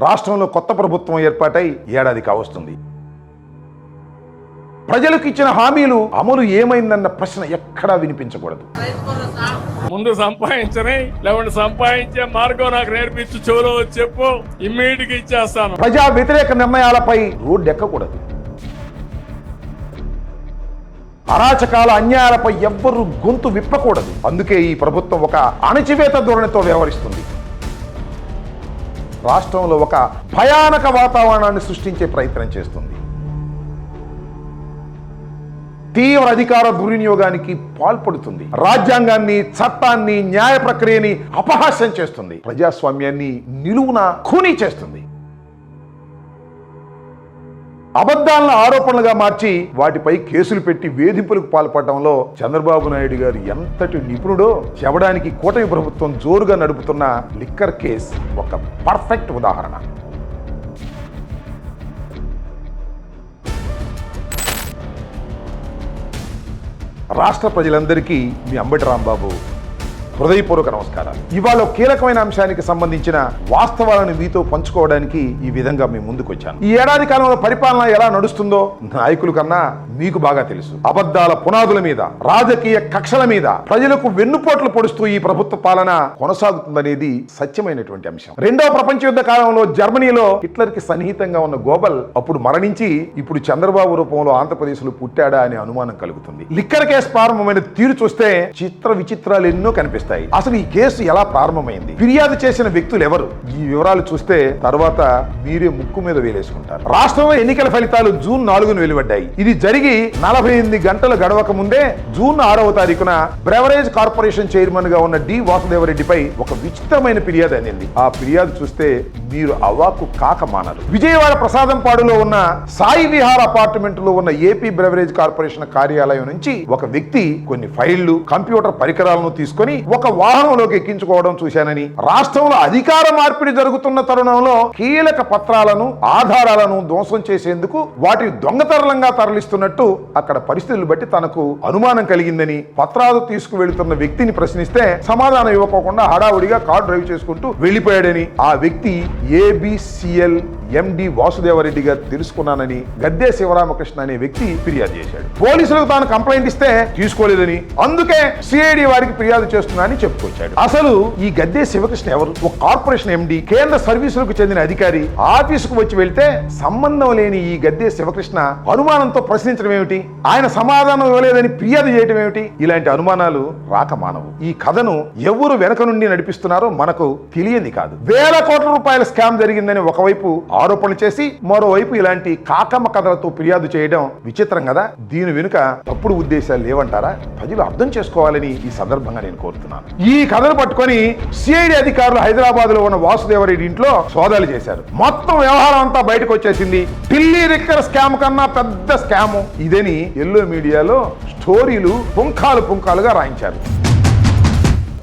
రాష్ట్రంలో కొత్త ప్రభుత్వం ఏర్పాటై ఏడాది కావస్తుంది. ప్రజలకు ఇచ్చిన హామీలు అమలు ఏమైందన్న ప్రశ్న ఎక్కడా వినిపించకూడదు. ముందు సంపాదించని లేకుంటే సంపాదించే మార్గం నాకు నేర్పించు, చెవులో చెప్పు, ఇమ్మీడియట్ గా ఇచ్చేస్తాను. ప్రజా వ్యతిరేక నిర్ణయాలపై రోడ్డు ఎక్కకూడదు. అరాచకాల అన్యాయాలపై ఎవ్వరూ గొంతు విప్పకూడదు. అందుకే ఈ ప్రభుత్వం ఒక అణచివేత ధోరణితో వ్యవహరిస్తుంది. రాష్ట్రంలో ఒక భయానక వాతావరణాన్ని సృష్టించే ప్రయత్నం చేస్తుంది. తీవ్ర అధికార దుర్వినియోగానికి పాల్పడుతుంది. రాజ్యాంగాన్ని, చట్టాన్ని, న్యాయ ప్రక్రియని అపహాస్యం చేస్తుంది. ప్రజాస్వామ్యాన్ని నిలువున ఖూనీ చేస్తుంది. అబద్ధాలను ఆరోపణలుగా మార్చి వాటిపై కేసులు పెట్టి వేధింపులకు పాల్పడటంలో చంద్రబాబు నాయుడు గారు ఎంతటి నిపుణుడో చెప్పడానికి కూటమి ప్రభుత్వం జోరుగా నడుపుతున్న లిక్కర్ కేస్ ఒక పర్ఫెక్ట్ ఉదాహరణ. రాష్ట్ర ప్రజలందరికీ మీ అంబటి రాంబాబు హృదయపూర్వక నమస్కారాలు. ఇవాళ కీలకమైన అంశానికి సంబంధించిన వాస్తవాలను మీతో పంచుకోవడానికి ఈ విధంగా మీ ముందుకు వచ్చాను. ఈ ఏడాది కాలంలో పరిపాలన ఎలా నడుస్తుందో నాయకుల కన్నా మీకు బాగా తెలుసు. అబద్ధాల పునాదుల మీద, రాజకీయ కక్షల మీద ప్రజలకు వెన్నుపోట్లు పొడుస్తూ ఈ ప్రభుత్వ పాలన కొనసాగుతుందనేది సత్యమైనటువంటి అంశం. రెండవ ప్రపంచ యుద్ధ కాలంలో జర్మనీలో హిట్లర్ కి సన్నిహితంగా ఉన్న గోబల్ అప్పుడు మరణించి ఇప్పుడు చంద్రబాబు రూపంలో ఆంధ్రప్రదేశ్ లో పుట్టాడా అనే అనుమానం కలుగుతుంది. లిక్కర్ కేసు ప్రారంభమైన తీరు చూస్తే చిత్ర విచిత్రాలు ఎన్నో కనిపిస్తాయి. అసలు ఈ కేసు ఎలా ప్రారంభమైంది, ఫిర్యాదు చేసిన వ్యక్తులు ఎవరు, ఈ వివరాలు చూస్తే తర్వాత మీరే ముక్కు మీద వేలేసుకుంటారు. రాష్ట్రంలో ఎన్నికల ఫలితాలు జూన్ 4న వెలువడ్డాయి. ఇది జరిగి 48 గంటలు గడవక ముందే జూన్ 6వ తారీఖున బ్రెవరేజ్ కార్పొరేషన్ చైర్మన్ గా ఉన్న డి వాసుదేవరెడ్డిపై ఒక విచిత్రమైన ఫిర్యాదు అందింది. ఆ ఫిర్యాదు చూస్తే మీరు అవాకు కాక మానరు. విజయవాడ ప్రసాదంపాడులో ఉన్న సాయి విహార్ అపార్ట్మెంట్ లో ఉన్న ఏపీ బ్రెవరేజ్ కార్పొరేషన్ కార్యాలయం నుంచి ఒక వ్యక్తి కొన్ని ఫైళ్లు, కంప్యూటర్ పరికరాలను తీసుకొని ఒక వాహనంలోకి ఎక్కించుకోవడం చూశానని, రాష్ట్రంలో అధికార మార్పిడి జరుగుతున్న తరుణంలో కీలక పత్రాలను, ఆధారాలను ధ్వంసం చేసేందుకు వాటిని దొంగతనంగా తరలిస్తున్నట్టు అక్కడ పరిస్థితులు బట్టి తనకు అనుమానం కలిగిందని, పత్రాలు తీసుకువెళ్తున్న వ్యక్తిని ప్రశ్నిస్తే సమాధానం ఇవ్వకోకుండా హడావుడిగా కారు డ్రైవ్ చేసుకుంటూ వెళ్లిపోయాడని, ఆ వ్యక్తి ఏబిసిఎల్ ఎండి వాసుదేవరెడ్డిగా తెలుసుకున్నానని గద్దె శివరామకృష్ణ అనే వ్యక్తి ఫిర్యాదు చేశాడు. పోలీసులకు తాను కంప్లైంట్ ఇస్తే తీసుకోలేదని, అందుకే సిఐడి వారికి ఫిర్యాదు చేస్తున్నానని చెప్పుకొచ్చాడు. అసలు ఈ గద్దె శివకృష్ణ ఎవరు? ఒక కార్పొరేషన్ ఎండి, కేంద్ర సర్వీసులకు చెందిన అధికారి. ఆఫీసుకు వచ్చి వెళ్తే సంబంధం లేని ఈ గద్దె శివకృష్ణ అనుమానంతో ప్రశ్నించడం ఏమిటి, ఆయన సమాధానం ఇవ్వలేదని ఫిర్యాదు చేయడం ఏమిటి? ఇలాంటి అనుమానాలు రాక మానవు. ఈ కథను ఎవరు వెనక నుండి నడిపిస్తున్నారో మనకు తెలియంది కాదు. వేల కోట్ల రూపాయల స్కామ్ జరిగిందని ఒకవైపు ఆరోపణలు చేసి మరోవైపు ఇలాంటి కాకమ్మ కథలతో ఫిర్యాదు చేయడం విచిత్రం కదా. దీని వెనుక తప్పుడు ఉద్దేశాలు లేవంటారా? ప్రజలు అర్థం చేసుకోవాలని ఈ సందర్భంగా నేను కోరుతున్నాను. ఈ కథను పట్టుకొని సిఐడి అధికారులు హైదరాబాద్ లో ఉన్న వాసుదేవరెడ్డి ఇంట్లో సోదాలు చేశారు. మొత్తం వ్యవహారం అంతా బయటకు వచ్చేసింది. ఢిల్లీ లిక్కర్ స్కామ్ కన్నా పెద్ద స్కామ్ ఇదని ఎల్లో మీడియాలో స్టోరీలు పుంఖాలుగా రాయించారు.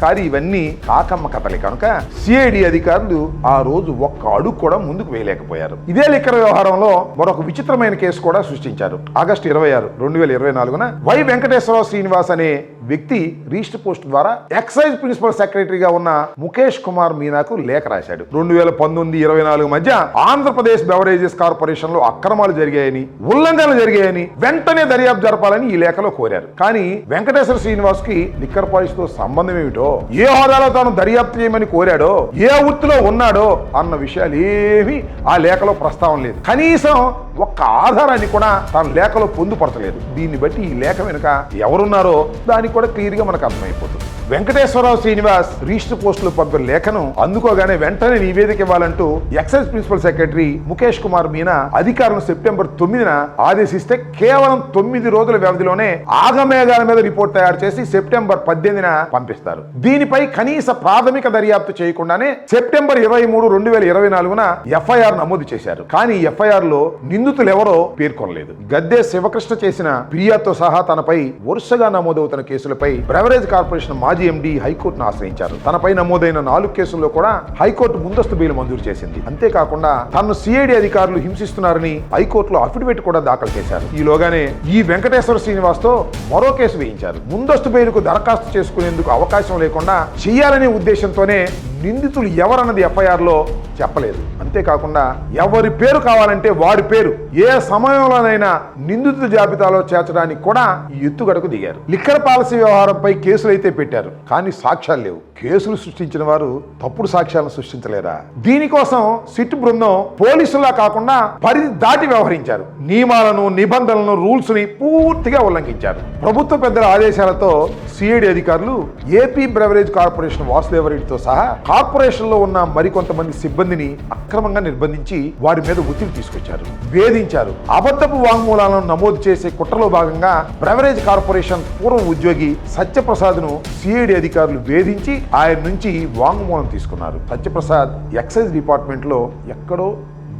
కానీ ఇవన్నీ కాకమ్మ కథలే కనుక సిఐడి అధికారులు ఆ రోజు ఒక్క అడుగు కూడా ముందుకు వేయలేకపోయారు. ఇదే లిక్కర్ వ్యవహారంలో మరొక విచిత్రమైన కేసు కూడా సృష్టించారు. ఆగస్టు 26, 2024న వై వెంకటేశ్వరరావు శ్రీనివాస్ అనే వ్యక్తి రిజిస్టర్ పోస్ట్ ద్వారా ఎక్సైజ్ ప్రిన్సిపల్ సెక్రటరీగా ఉన్న ముఖేష్ కుమార్ మీనాకు లేఖ రాశాడు. 2019-24 మధ్య ఆంధ్రప్రదేశ్ బెవరేజెస్ కార్పొరేషన్ లో అక్రమాలు జరిగాయని, ఉల్లంఘనలు జరిగాయని వెంటనే దర్యాప్తు జరపాలని ఈ లేఖలో కోరారు. కానీ వెంకటేశ్వర శ్రీనివాస్ కి లిక్కర్ పాలిష్ తో సంబంధం ఏమిటో, ఏ హోదాలో తాను దర్యాప్తు చేయమని కోరాడో, ఏ వృత్తిలో ఉన్నాడో అన్న విషయాలు ఏవి ఆ లేఖలో ప్రస్తావన లేదు. కనీసం ఒక్క ఆధారాన్ని కూడా తన లేఖలో పొందుపరచలేదు. దీన్ని బట్టి ఈ లేఖ వెనుక ఎవరున్నారో దానికి కూడా క్లియర్ గా మనకు అర్థమైపోతుంది. వెంకటేశ్వరరావు శ్రీనివాస్ రిజిస్టర్ పోస్టులు పంపిన లేఖను అందుకోగానే వెంటనే నివేదిక ఇవ్వాలంటూ excise principal secretary Mukesh Kumar Meena అధికారులను సెప్టెంబర్ 9న ఆదేశిస్తే కేవలం 9 రోజుల వ్యవధిలోనే ఆగమేఘాల మీద రిపోర్ట్ తయారు చేసి సెప్టెంబర్ 18న పంపిస్తారు. దీనిపై కనీస ప్రాథమిక దర్యాప్తు చేయకుండానే సెప్టెంబర్ 23, 2024న ఎఫ్ఐఆర్ నమోదు చేశారు. కానీ ఎఫ్ఐఆర్ లో నిందితులు ఎవరో పేర్కొనలేదు. గద్దె శివకృష్ణ చేసిన ఫిర్యాదుతో సహా తనపై వరుసగా నమోదవుతున్న కేసులపై బ్రెవరేజ్ కార్పొరేషన్ మాజీ ఎండి హైకోర్టును ఆశ్రయించారు. తనపై నమోదైన 4 కేసుల్లో కూడా హైకోర్టు ముందస్తు బెయిల్ మంజూరు చేసింది. అంతేకాకుండా తనను సిఐడి అధికారులు హింసిస్తున్నారని హైకోర్టులో అఫిడవిట్ కూడా దాఖలు చేశారు. ఈలోగానే ఈ వెంకటేశ్వర శ్రీనివాస్ తో మరో కేసు వేయించారు. ముందస్తు బెయిల్కు దరఖాస్తు చేసుకునేందుకు అవకాశం లేకుండా చేయాలనే ఉద్దేశంతోనే నిందితులు ఎవరన్నది ఎఫ్ఐఆర్ లో చెప్పలేదు. అంతేకాకుండా ఎవరి పేరు కావాలంటే వారి పేరు ఏ సమయంలోనైనా నిందితుల జాబితాలో చేర్చడానికి కూడా ఈ ఎత్తుగడకు దిగారు. లిక్కర్ పాలసీ వ్యవహారంపై కేసులు అయితే పెట్టారు, కానీ సాక్ష్యాలు లేవు. కేసులు సృష్టించిన వారు తప్పుడు సాక్ష్యాలను సృష్టించలేరా? దీనికోసం సిట్ బృందం పోలీసులా కాకుండా పరిధి దాటి వ్యవహరించారు. నియమాలను, నిబంధనలను, రూల్స్ ని పూర్తిగా ఉల్లంఘించారు. ప్రభుత్వ పెద్దల ఆదేశాలతో సిఐడి అధికారులు ఏపీ బ్రెవరేజ్ కార్పొరేషన్ వాసుదేవరెడ్డితో సహా కార్పొరేషన్ లో ఉన్న మరికొంతమంది సిబ్బందిని అక్రమంగా నిర్బంధించి వారి మీద ఒత్తిడి తీసుకొచ్చారు, వేధించారు. అబద్ధపు వాంగ్మూలాలను నమోదు చేసే కుట్రలో భాగంగా బ్రెవరేజ్ కార్పొరేషన్ పూర్వ ఉద్యోగి సత్యప్రసాద్ ను సిఐడి అధికారులు వేధించి ఆయన నుంచి వాంగ్మూలం తీసుకున్నారు. సత్యప్రసాద్ ఎక్సైజ్ డిపార్ట్మెంట్ లో ఎక్కడో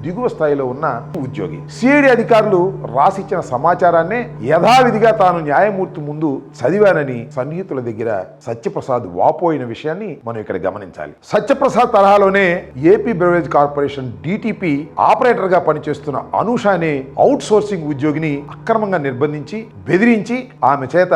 దిగువ స్థాయిలో ఉన్న ఉద్యోగి. సిఐడి అధికారులు రాసిచ్చిన సమాచారాన్నే యథావిధిగా తాను న్యాయమూర్తి ముందు చదివానని సన్నిహితుల దగ్గర సత్యప్రసాద్ వాపోయిన విషయాన్ని మనం ఇక్కడ గమనించాలి. సత్యప్రసాద్ తరహాలోనే AP beverage corporation DTP operator గా పనిచేస్తున్న అనూష అనే అవుట్ సోర్సింగ్ ఉద్యోగిని అక్రమంగా నిర్బంధించి బెదిరించి ఆమె చేత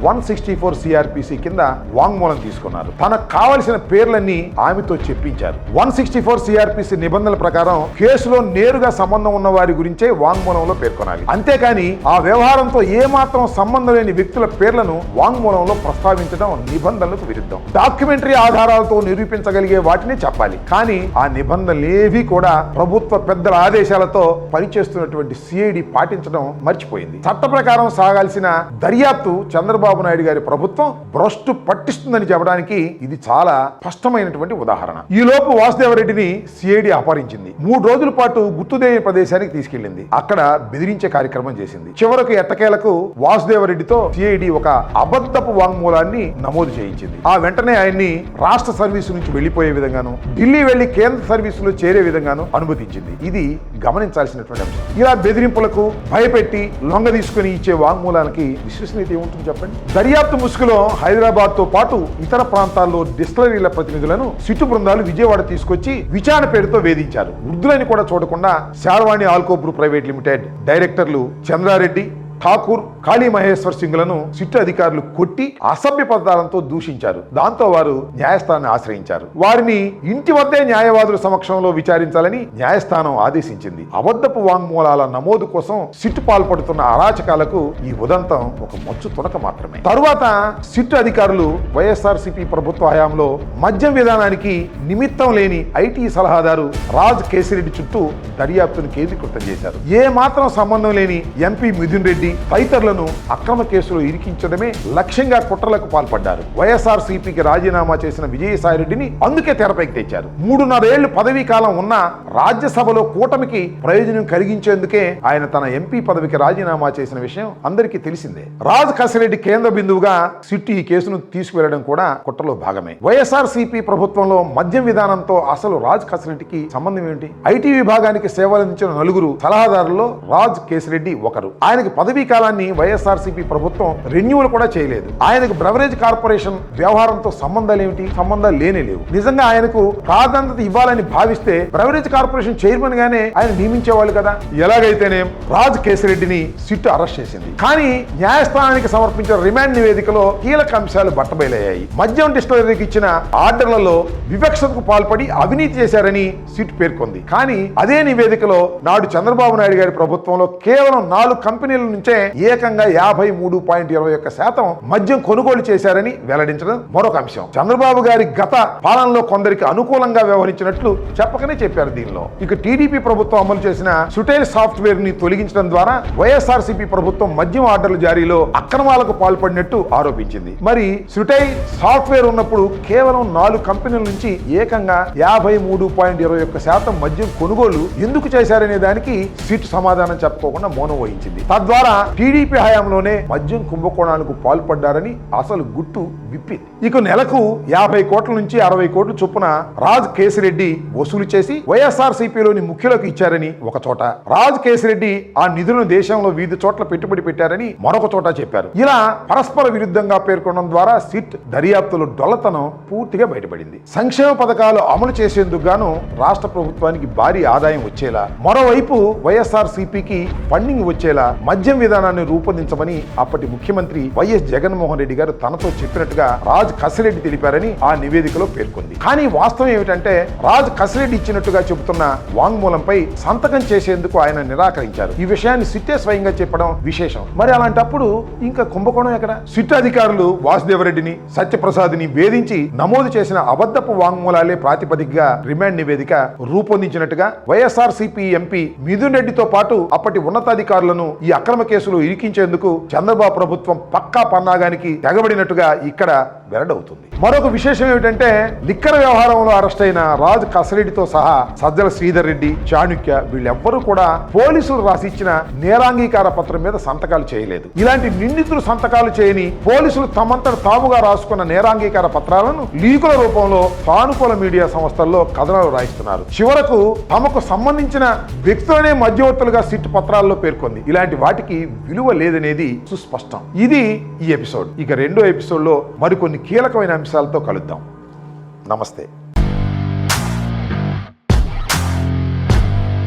164 సిఆర్పిసి కింద వాంగ్మూలం తీసుకున్నారు. తనకు కావలసిన పేర్లన్నీ ఆమెతో చెప్పించారు. 164 సిఆర్పిసి నిబంధనల ప్రకారం కేసులో నేరుగా సంబంధం ఉన్న వారి గురించే వాంగ్మూలంలో పేర్కొనాలి. అంతేకాని ఆ వ్యవహారంతో ఏమాత్రం సంబంధం లేని వ్యక్తుల పేర్లను వాంగ్మూలంలో ప్రస్తావించడం నిబంధనలకు విరుద్ధం. డాక్యుమెంటరీ ఆధారాలతో నిరూపించగలిగే వాటిని చెప్పాలి. కానీ ఆ నిబంధనలేవి కూడా ప్రభుత్వ పెద్దల ఆదేశాలతో పనిచేస్తున్నటువంటి సిఐడి పాటించడం మర్చిపోయింది. చట్ట ప్రకారం సాగాల్సిన దర్యాప్తు చంద్రబాబు నాయుడు గారి ప్రభుత్వం భ్రష్టు పట్టిస్తుందని చెప్పడానికి ఇది చాలా స్పష్టమైనటువంటి ఉదాహరణ. ఈ లోపు వాసుదేవరెడ్డిని సిఐడి అపహరించింది. 3 రోజుల పాటు గుర్తుదేని ప్రదేశానికి తీసుకెళ్లింది. అక్కడ బెదిరించే కార్యక్రమం చేసింది. చివరకు ఎట్టకేలకు వాసుదేవరెడ్డితో సిఐడి ఒక అబద్ధపు వాంగ్మూలాన్ని నమోదు చేయించింది. ఆ వెంటనే ఆయన్ని రాష్ట్ర సర్వీసు నుంచి వెళ్లిపోయే విధంగాను, ఢిల్లీ వెళ్లి కేంద్ర సర్వీసులో చేరే విధంగాను అనుమతించింది. ఇది గమనించాల్సినటువంటి అంశం. ఇలా బెదిరింపులకు భయపెట్టి లొంగ తీసుకుని ఇచ్చే వాంగ్మూలానికి విశ్వసనీయత ఏముంటుంది చెప్పండి? దర్యాప్తు ముసుగులో హైదరాబాద్ తో పాటు ఇతర ప్రాంతాల్లో డిస్టిలరీల ప్రతినిధులను సిట్టు బృందాలు విజయవాడ తీసుకొచ్చి విచారణ పేరుతో వేధించారు. వృద్ధులని కూడా చూడకుండా శాల్వాణి ఆల్కో గ్రూప్ ప్రైవేట్ లిమిటెడ్ డైరెక్టర్లు చంద్రారెడ్డి, ఠాకూర్, కాళీ మహేశ్వర్ సింగ్లను సిట్టు అధికారులు కొట్టి అసభ్య పదాలతో దూషించారు. దాంతో వారు న్యాయస్థానాన్ని ఆశ్రయించారు. వారిని ఇంటి వద్దే న్యాయవాదుల సమక్షంలో విచారించాలని న్యాయస్థానం ఆదేశించింది. అబద్ధపు వాంగ్మూలాల నమోదు కోసం సిట్టు పాల్పడుతున్న అరాచకాలకు ఈ ఉదంతం ఒక మచ్చు తునక మాత్రమే. తరువాత సిట్టు అధికారులు వైఎస్ఆర్సీపీ ప్రభుత్వ హయాంలో మద్యం విధానానికి నిమిత్తం లేని ఐటీ సలహాదారు రాజ్ కేసిరెడ్డి చుట్టూ దర్యాప్తును కేంద్రీకృతం చేశారు. ఏ మాత్రం సంబంధం లేని ఎంపీ మిథున్ రెడ్డి తదితరులను అక్రమ కేసులో ఇరికించడమే లక్ష్యంగా కుట్రలకు పాల్పడ్డారు. వైఎస్ఆర్సీపీకి రాజీనామా చేసిన విజయసాయిరెడ్డిని అందుకే తెరపైకి తెచ్చారు. 3.5 ఏళ్లు పదవీ కాలం ఉన్న రాజ్యసభలో కూటమికి ప్రయోజనం కలిగించేందుకే ఆయన తన ఎంపీ పదవికి రాజీనామా చేసిన విషయం అందరికీ తెలిసిందే. రాజ్ కసిరెడ్డి కేంద్ర బిందువుగా సిట్టు ఈ కేసును తీసుకువెళ్లడం కూడా కుట్రలో భాగమే. వైఎస్ఆర్సీపీ ప్రభుత్వంలో మద్యం విధానంతో అసలు రాజ్ కసిరెడ్డికి సంబంధం ఏంటి? ఐటీ విభాగానికి సేవలందించిన 4 సలహాదారుల్లో రాజ్ కేసిరెడ్డి ఒకరు. ఆయనకి పదవీ కాలాన్ని వైఎస్ఆర్సీపీ ప్రభుత్వం రెన్యూవల్ కూడా చేయలేదు. ఆయనకు బ్రెవరేజ్ కార్పొరేషన్ వ్యవహారంతో సంబంధాలు ఏమిటి? సంబంధాలు లేనే లేవు. నిజంగా ఆయనకు ప్రాధాన్యత ఇవ్వాలని భావిస్తే బ్రెవరేజ్ కార్పొరేషన్ చైర్మన్ గానే ఆయన నియమించేవాళ్ళు కదా. ఎలాగైతేనే రాజ్ కేసిరెడ్డిని సిట్టు అరెస్ట్ చేసింది. కానీ న్యాయస్థానానికి సమర్పించిన రిమాండ్ నివేదికలో కీలక అంశాలు బట్టబయలయ్యాయి. మద్యం డిస్టిలరీకి ఇచ్చిన ఆర్డర్లలో వివక్షతకు పాల్పడి అవినీతి చేశారని సిట్టు పేర్కొంది. కానీ అదే నివేదికలో నాడు చంద్రబాబు నాయుడు గారి ప్రభుత్వంలో కేవలం 4 కంపెనీల నుంచే ఏకంగా 53.21% మద్యం కొనుగోలు చేశారని వెల్లడించడం మరొక అంశం. చంద్రబాబు గారి గత పాలనలో కొందరికి అనుకూలంగా వ్యవహరించినట్లు చెప్పకనే చెప్పారు. దీనిలో ఇక టీడీపీ ప్రభుత్వం అమలు చేసిన సుటైల్ సాఫ్ట్వేర్ ని తొలగించడం ద్వారా వైఎస్ఆర్సీపీ ప్రభుత్వం మద్యం ఆర్డర్ల జారీలో అక్రమాలకు పాల్పడినట్టు ఆరోపించింది. మరి సుటైల్ సాఫ్ట్వేర్ ఉన్నప్పుడు కేవలం 4 కంపెనీల నుంచి ఏకంగా 53.21% మద్యం కొనుగోలు ఎందుకు చేశారనే దానికి సిట్ సమాధానం చెప్పుకోకుండా మౌనం వహించింది. తద్వారా టీడీపీ హయాంలోనే మద్యం కుంభకోణాలకు పాల్పడ్డారని అసలు గుట్టు విప్పింది. ఇక నెలకు 50 కోట్ల నుంచి 60 కోట్ల చొప్పున రాజ్ కేసిరెడ్డి వసూలు చేసి వైఎస్ఆర్సీపీలోని ముఖ్యులకు ఇచ్చారని ఒక చోట, రాజ్ కేసిరెడ్డి ఆ నిధులను దేశంలో వివిధ చోట్ల పెట్టుబడి పెట్టారని మరొక చోట చెప్పారు. ఇలా పరస్పర విరుద్ధంగా పేర్కొనడం ద్వారా సిట్ దర్యాప్తులో డొల్లతనం పూర్తిగా బయటపడింది. సంక్షేమ పథకాలు అమలు చేసేందుకు గాను రాష్ట్ర ప్రభుత్వానికి భారీ ఆదాయం వచ్చేలా, మరోవైపు వైఎస్ఆర్సీపీకి ఫండింగ్ వచ్చేలా మద్యం విధానాన్ని రూపొందించమని అప్పటి ముఖ్యమంత్రి వైఎస్ జగన్మోహన్ రెడ్డి గారు తనతో చెప్పినట్టుగా రాజ్ కసిరెడ్డి తెలిపారని ఆ నివేదికలో పేర్కొంది. కానీ వాస్తవం ఏమిటంటే రాజ్ కసిరెడ్డి ఇచ్చినట్టుగా చెబుతున్న వాంగ్మూలంపై సంతకం చేసేందుకు ఆయన నిరాకరించారు. ఈ విషయాన్ని సిట్టే స్వయంగా చెప్పడం విశేషం. మరి అలాంటప్పుడు ఇంకా కుంభకోణం ఎక్కడ? సిట్ అధికారులు వాసుదేవరెడ్డిని, సత్యప్రసాద్ని వేధించి నమోదు చేసిన అబద్ధపు వాంగ్మూలాలే ప్రాతిపదికగా రిమాండ్ నివేదిక రూపొందించినట్టుగా వైఎస్ఆర్సీపీ ఎంపీ మిథున్ రెడ్డితో పాటు అప్పటి ఉన్నతాధికారులను ఈ అక్రమ కేసులో ఇరికించేందుకు చంద్రబాబు ప్రభుత్వం పక్కా పన్నాగానికి తెగబడినట్టుగా ఇక్కడ వెల్లడవుతుంది. మరొక విశేషం ఏమిటంటే లిక్కర్ వ్యవహారంలో అరెస్ట్ అయిన రాజ్ కసిరెడ్డితో సహా సజ్జల శ్రీధర్ రెడ్డి, చాణుక్య వీళ్ళెవ్వరూ కూడా పోలీసులు రాసిచ్చిన నేరాంగీకార పత్రం మీద సంతకాలు చేయలేదు. ఇలాంటి నిందితులు సంతకాలు చేయని పోలీసులు తమంతట తాముగా రాసుకున్న నేరాంగీకార పత్రాలను లీకుల రూపంలో సానుకూల మీడియా సంస్థల్లో కథనాలు రాయిస్తున్నారు. చివరకు తమకు సంబంధించిన వ్యక్తులనే మధ్యవర్తులుగా సిట్ పత్రాల్లో పేర్కొంది. ఇలాంటి వాటికి విలువ లేదనేది సుస్పష్టం. ఇది ఈ ఎపిసోడ్. ఇక రెండో ఎపిసోడ్లో మరికొన్ని కీలకమైన అంశాలతో కలుద్దాం. నమస్తే.